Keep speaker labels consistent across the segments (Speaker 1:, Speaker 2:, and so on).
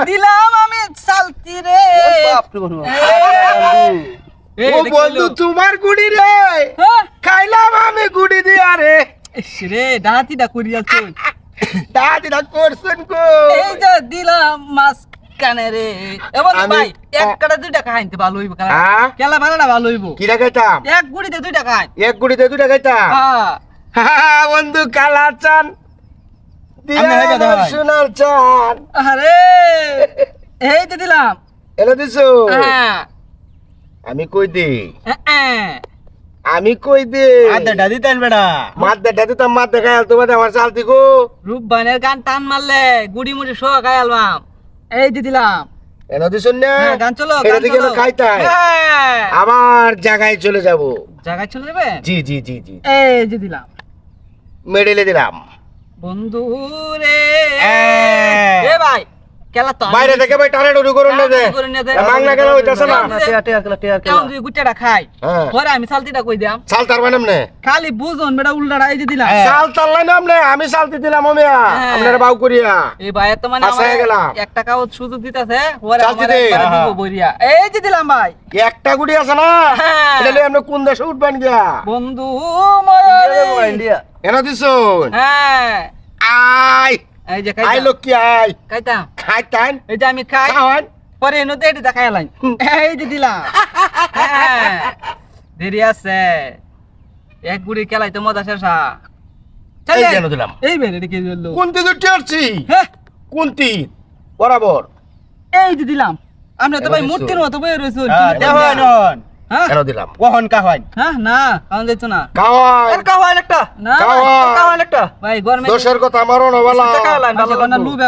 Speaker 1: দিলাম আমি চালতি রে
Speaker 2: ও বন্ধু তোমার গুড়ি রে খাইলাম আমি গুড়ি দিয়া রে
Speaker 1: রে ডাহাতিটা করিয়া তুই
Speaker 2: দাদিরা করছেন কো
Speaker 1: এই যে দিলাম মাছ কানে রে এবার ভাই এক কাটা 2 টাকা খাইতে ভালো হইব কেলা ভাড়াটা ভালো হইব
Speaker 2: কি লাগাইতাম
Speaker 1: এক গুড়িতে 2 টাকা
Speaker 2: এক গুড়িতে 2 টাকা খাইতাম হ্যাঁ বন্ধু কালা চান সোনার চান
Speaker 1: আরে এই তো দিলাম
Speaker 2: এলো দিছো আমি কই দি আমি কই দে
Speaker 3: মাদ্দাটা দিতেন বেটা
Speaker 2: মাদ্দাটা দিতাম মাদ্দা খাইল তোমার আমার চালতি গো
Speaker 1: রূপবানের গান টান মারলে গুড়ি মুড়ি শো খাইলাম এই দি দিলাম
Speaker 2: এলো দিছুন না
Speaker 1: গান চলো
Speaker 2: এটা দিকে খাইতাই আবার জায়গায় চলে যাব
Speaker 1: জায়গায় চলে যাবে
Speaker 2: জি জি জি জি
Speaker 1: এই যে দিলাম
Speaker 2: মেডেলে দিলাম
Speaker 1: বন্ধু রে এ ভাই কেলা তো
Speaker 2: বাইরে থেকে ভাই টানে ডুডু করুন না দে মাংনা কেন হইতাছ না
Speaker 3: টিয়ার
Speaker 1: কেমন তুই গুটাটা খাই পরে আমি সালতিটা কই দিলাম
Speaker 2: চাল তার বানাম নে
Speaker 1: খালি বুঝুন বেটা উল্টাটা এই যে দিলাম
Speaker 2: চাল তাল্লাই নাম নে আমি চালতি দিলাম ওমিয়া আপনারা বাউ করিয়া
Speaker 1: এই ভাই তো মানে
Speaker 2: আসায় গেলাম
Speaker 1: 1 টাকাও সুযোগ দিতাছে পরে
Speaker 2: চালতি
Speaker 1: আমারে
Speaker 2: দে
Speaker 1: দিব বইরিয়া এই যে দিলাম ভাই
Speaker 2: একটা গুড়ি আছে না এটা লই আমরা কোন দেশে উঠবেন গিয়া
Speaker 1: বন্ধু মরে
Speaker 3: ইন্ডিয়া
Speaker 2: এনো দিছুন
Speaker 1: হ্যাঁ
Speaker 2: আই
Speaker 1: এই যে
Speaker 2: আই
Speaker 1: খাইতাম
Speaker 2: লোক কি আই
Speaker 1: খাইতাম
Speaker 2: খাইতান
Speaker 1: এই যে আমি খাই
Speaker 2: খাওয়ান
Speaker 1: পরে এনোতে এটা খাইলাম এই যে দিলাম হ্যাঁ দেরি আছে এক গুড়ি খেলাই তো মজা শেষা
Speaker 2: এই কেন দিলাম
Speaker 1: এই বের এটা কি দিল
Speaker 2: কোনটি তো টিয়ারছি
Speaker 1: হ্যাঁ
Speaker 2: কোনটি বরাবর
Speaker 1: এই যে দিলাম আমরা তো ভাই মূর্তির মতো বই রইছো
Speaker 3: দেহন
Speaker 1: হ্যাঁ
Speaker 2: কেন দিলাম
Speaker 3: ওহন কাহান
Speaker 1: হ্যাঁ না কারণ যাইতো না
Speaker 2: খাওয়ান
Speaker 3: কাহান একটা
Speaker 1: না
Speaker 2: খাওয়ান
Speaker 3: একটা
Speaker 1: ভাই গরমে
Speaker 2: দোষের কথা আমারও না বলা
Speaker 1: ভালো কথা লুবে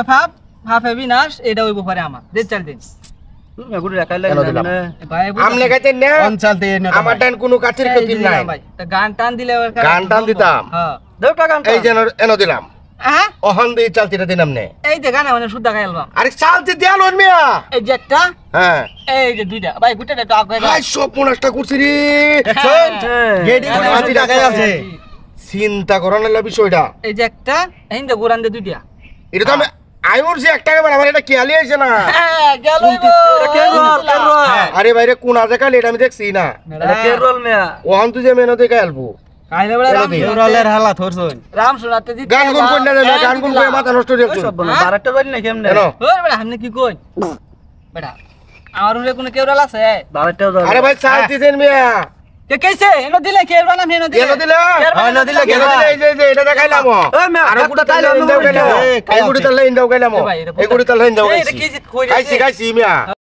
Speaker 1: ফাফে বিনাশ এটা হইব পরে আমার দেড় 4 দিন
Speaker 3: গুড়ি রাখাইলে
Speaker 1: ভাই
Speaker 2: আমনে খাইতেন না
Speaker 3: কোন চালতে
Speaker 2: আমার টান কোনো কাঠির ক্ষতি নাই
Speaker 1: ভাই গান টান দিলে
Speaker 2: গান টান দিতাম
Speaker 1: হ্যাঁ
Speaker 3: দেউটা গান
Speaker 2: এই যেন এনো দিলাম
Speaker 1: হ্যাঁ
Speaker 2: ওহন দিয়ে চালতিটা দিলাম নে
Speaker 1: এই যে গানে মানে শুদ্ধ খাইলাম
Speaker 2: আরে চালতি দেয়াল ওন মিয়া
Speaker 1: এই যে একটা
Speaker 2: হ্যাঁ
Speaker 1: এই যে দুইটা ভাই গুটাটা একটু আগে
Speaker 2: ভাই সব পুনাশটা করছি রে
Speaker 3: গেডি করে 80 টাকায় আছে
Speaker 2: চিন্তা করো না বিষয়টা
Speaker 1: এই যে একটা এই যে গোরান দিয়ে দুইটা
Speaker 2: এটা তো আমি আইমর যে একটা টাকা আমার এটা কেয়ালি আইছে না
Speaker 1: হ্যাঁ গেল
Speaker 2: আরে ভাইরে কোন আছে কালি এটা আমি দেখছি না
Speaker 3: এটা কেরল মিয়া
Speaker 2: ওহন তুই যে মেনো দেখে আলবো
Speaker 1: কাইলে বড় রাম
Speaker 3: কেরলের হালা থরছন
Speaker 1: রাম শোনাতে দিতে
Speaker 2: গান গুন কোন না গান গুন কই মাথা নষ্ট হয়ে যাচ্ছে
Speaker 3: সব না বারটা বাড়ি না কেমনে
Speaker 2: কেন
Speaker 1: ওই বেটা আপনি কি কই বেটা আমার উপরে কোনো কেউরাল আছে
Speaker 3: বারটা
Speaker 2: আরে ভাই চালতি দেন মিয়া
Speaker 1: কে কইছে এনো দিলে কেউরাল না এনো দিলে
Speaker 2: কেন দিলে
Speaker 3: না দিলে
Speaker 2: কেন দিলে এই যে এটা দেখাইলাম আর গুড়ি তালে ইন্দাও গেলাম এই গুড়ি তালে ইন্দাও গেলাম এই গুড়ি তালে ইন্দাও
Speaker 1: এই এটা কি কই
Speaker 2: খাইছি মিয়া